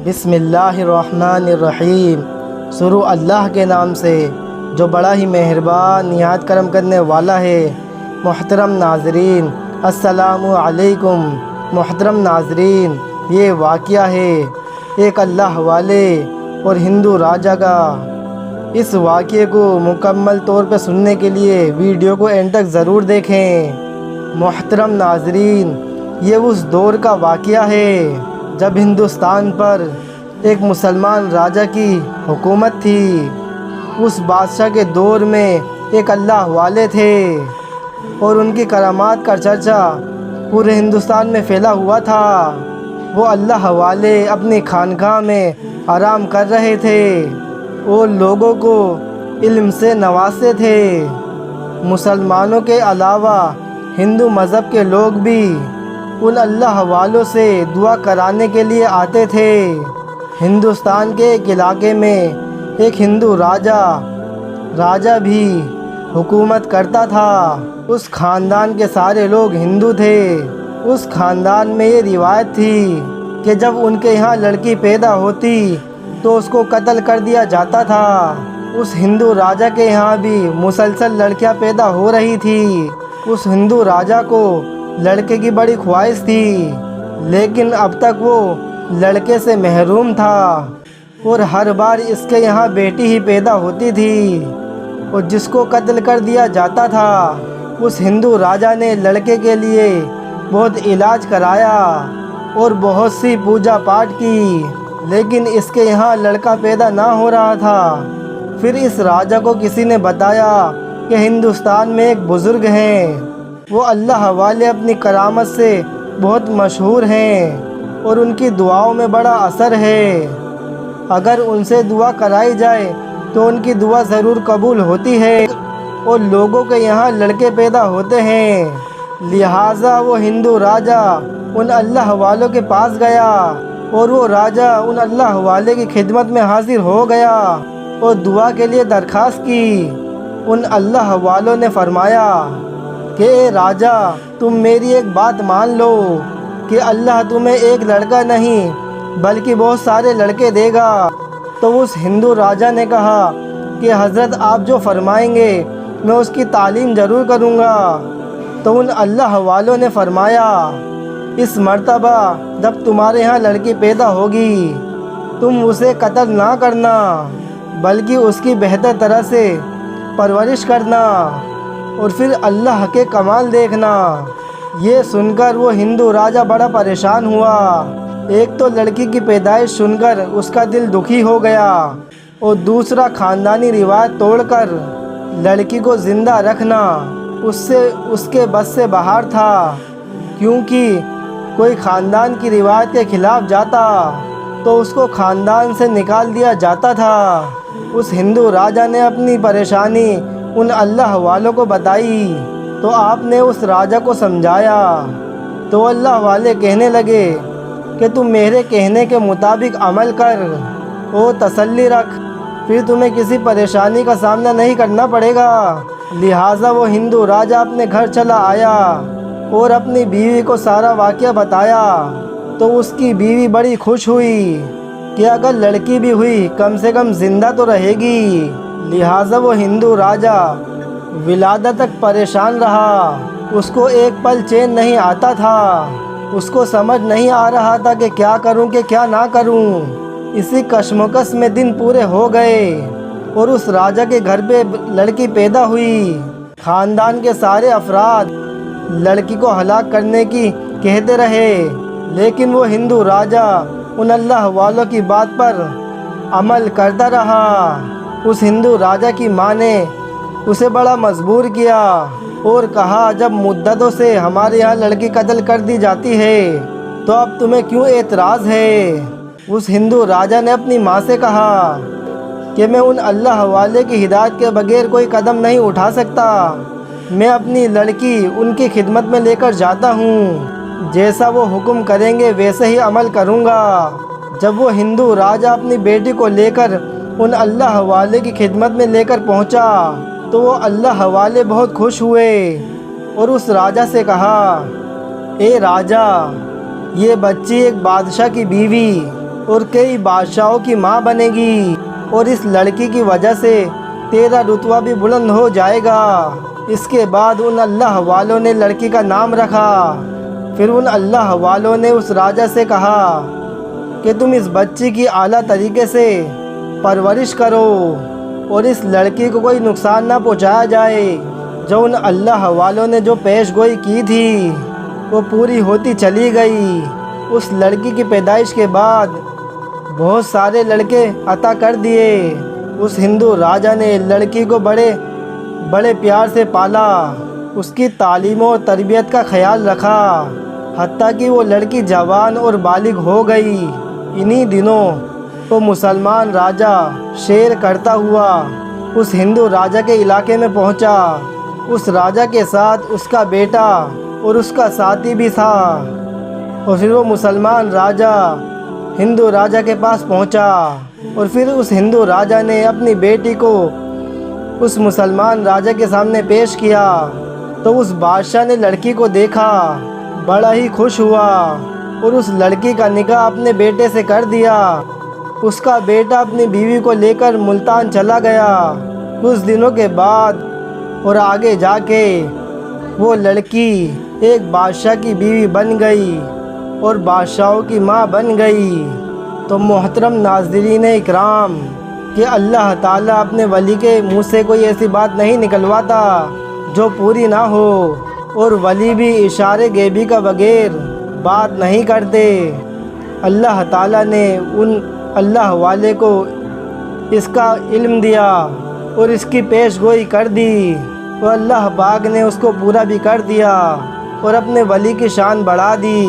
بسم اللہ الرحمن الرحیم۔ شروع اللہ کے نام سے جو بڑا ہی مہربان نہایت کرم کرنے والا ہے۔ محترم ناظرین السلام علیکم۔ محترم ناظرین، یہ واقعہ ہے ایک اللہ والے اور ہندو راجا کا۔ اس واقعے کو مکمل طور پہ سننے کے لیے ویڈیو کو اینڈ تک ضرور دیکھیں۔ محترم ناظرین، یہ اس دور کا واقعہ ہے جب ہندوستان پر ایک مسلمان راجا کی حکومت تھی۔ اس بادشاہ کے دور میں ایک اللہ والے تھے اور ان کی کرامات کا چرچا پورے ہندوستان میں پھیلا ہوا تھا۔ وہ اللہ والے اپنی خانقاہ میں آرام کر رہے تھے اور لوگوں کو علم سے نوازتے تھے۔ مسلمانوں کے علاوہ ہندو مذہب کے لوگ بھی ان اللہ والوں سے دعا کرانے کے لیے آتے تھے۔ ہندوستان کے ایک علاقے میں ایک ہندو راجا بھی حکومت کرتا تھا۔ اس خاندان کے سارے لوگ ہندو تھے۔ اس خاندان میں یہ روایت تھی کہ جب ان کے یہاں لڑکی پیدا ہوتی تو اس کو قتل کر دیا جاتا تھا۔ اس ہندو راجا کے یہاں بھی مسلسل لڑکیاں پیدا ہو رہی تھی۔ اس ہندو راجا کو لڑکے کی بڑی خواہش تھی، لیکن اب تک وہ لڑکے سے محروم تھا اور ہر بار اس کے یہاں بیٹی ہی پیدا ہوتی تھی اور جس کو قتل کر دیا جاتا تھا۔ اس ہندو راجا نے لڑکے کے لیے بہت علاج کرایا اور بہت سی پوجا پاٹ کی، لیکن اس کے یہاں لڑکا پیدا نہ ہو رہا تھا۔ پھر اس راجا کو کسی نے بتایا کہ ہندوستان میں ایک بزرگ ہیں، وہ اللہ والے اپنی کرامت سے بہت مشہور ہیں اور ان کی دعاؤں میں بڑا اثر ہے۔ اگر ان سے دعا کرائی جائے تو ان کی دعا ضرور قبول ہوتی ہے اور لوگوں کے یہاں لڑکے پیدا ہوتے ہیں۔ لہٰذا وہ ہندو راجا ان اللہ والوں کے پاس گیا اور وہ راجا ان اللہ والے کی خدمت میں حاضر ہو گیا اور دعا کے لیے درخواست کی۔ ان اللہ والوں نے فرمایا کہ اے راجا، تم میری ایک بات مان لو کہ اللہ تمہیں ایک لڑکا نہیں بلکہ بہت سارے لڑکے دے گا۔ تو اس ہندو راجا نے کہا کہ حضرت آپ جو فرمائیں گے میں اس کی تعلیم ضرور کروں گا۔ تو ان اللہ والوں نے فرمایا، اس مرتبہ جب تمہارے ہاں لڑکی پیدا ہوگی تم اسے قتل نہ کرنا بلکہ اس کی بہتر طرح سے پرورش کرنا اور پھر اللہ کے کمال دیکھنا۔ یہ سن کر وہ ہندو راجا بڑا پریشان ہوا۔ ایک تو لڑکی کی پیدائش سن کر اس کا دل دکھی ہو گیا اور دوسرا خاندانی روایت توڑ کر لڑکی کو زندہ رکھنا اس کے بس سے باہر تھا، کیونکہ کوئی خاندان کی روایت کے خلاف جاتا تو اس کو خاندان سے نکال دیا جاتا تھا۔ اس ہندو راجا نے اپنی پریشانی ان اللہ والوں کو بتائی تو آپ نے اس راجا کو سمجھایا تو اللہ والے کہنے لگے کہ تم میرے کہنے کے مطابق عمل کر اور تسلی رکھ، پھر تمہیں کسی پریشانی کا سامنا نہیں کرنا پڑے گا۔ لہٰذا وہ ہندو راجا اپنے گھر چلا آیا اور اپنی بیوی کو سارا واقعہ بتایا تو اس کی بیوی بڑی خوش ہوئی کہ اگر لڑکی بھی ہوئی کم سے کم زندہ تو رہے گی۔ لہٰذا وہ ہندو راجا ولادت تک پریشان رہا۔ اس کو ایک پل چین نہیں آتا تھا۔ اس کو سمجھ نہیں آ رہا تھا کہ کیا کروں کہ کیا نہ کروں۔ اسی کشمکش میں دن پورے ہو گئے اور اس راجا کے گھر پہ لڑکی پیدا ہوئی۔ خاندان کے سارے افراد لڑکی کو ہلاک کرنے کی کہتے رہے، لیکن وہ ہندو راجا ان اللہ والوں کی بات پر عمل کرتا رہا۔ اس ہندو راجا کی ماں نے اسے بڑا مجبور کیا اور کہا، جب مدتوں سے ہمارے یہاں لڑکی قتل کر دی جاتی ہے تو اب تمہیں کیوں اعتراض ہے؟ اس ہندو راجا نے اپنی ماں سے کہا کہ میں ان اللہ والے کی ہدایت کے بغیر کوئی قدم نہیں اٹھا سکتا۔ میں اپنی لڑکی ان کی خدمت میں لے کر جاتا ہوں، جیسا وہ حکم کریں گے ویسے ہی عمل کروں گا۔ جب وہ ہندو راجا اپنی بیٹی کو لے کر ان اللہ والے کی خدمت میں لے کر پہنچا تو وہ اللہ والے بہت خوش ہوئے اور اس راجا سے کہا، اے راجا، یہ بچی ایک بادشاہ کی بیوی اور کئی بادشاہوں کی ماں بنے گی، اور اس لڑکی کی وجہ سے تیرا رتبہ بھی بلند ہو جائے گا۔ اس کے بعد ان اللہ والوں نے لڑکی کا نام رکھا۔ پھر ان اللہ والوں نے اس راجہ سے کہا کہ تم اس بچی کی اعلیٰ طریقے سے پرورش کرو اور اس لڑکی کو کوئی نقصان نہ پہنچایا جائے۔ جو ان اللہ والوں نے جو پیش گوئی کی تھی وہ پوری ہوتی چلی گئی۔ اس لڑکی کی پیدائش کے بعد بہت سارے لڑکے عطا کر دیے۔ اس ہندو راجہ نے لڑکی کو بڑے پیار سے پالا، اس کی تعلیم و تربیت کا خیال رکھا، حتیٰ کہ وہ لڑکی جوان اور بالغ ہو گئی۔ انہی دنوں وہ مسلمان راجہ سیر کرتا ہوا اس ہندو راجہ کے علاقے میں پہنچا۔ اس راجہ کے ساتھ اس کا بیٹا اور اس کا ساتھی بھی تھا، اور پھر وہ مسلمان راجہ ہندو راجہ کے پاس پہنچا، اور پھر اس ہندو راجہ نے اپنی بیٹی کو اس مسلمان راجہ کے سامنے پیش کیا۔ تو اس بادشاہ نے لڑکی کو دیکھا، بڑا ہی خوش ہوا اور اس لڑکی کا نکاح اپنے بیٹے سے کر دیا۔ اس کا بیٹا اپنی بیوی کو لے کر ملتان چلا گیا۔ کچھ دنوں کے بعد اور آگے جا کے وہ لڑکی ایک بادشاہ کی بیوی بن گئی اور بادشاہوں کی ماں بن گئی۔ تو محترم ناظرین اکرام، کہ اللہ تعالیٰ اپنے ولی کے منہ سے کوئی ایسی بات نہیں نکلواتا جو پوری نہ ہو، اور ولی بھی اشارے غیبی کا بغیر بات نہیں کرتے۔ اللہ تعالیٰ نے ان اللہ والے کو اس کا علم دیا اور اس کی پیش گوئی کر دی، اور اللہ پاک نے اس کو پورا بھی کر دیا اور اپنے ولی کی شان بڑھا دی۔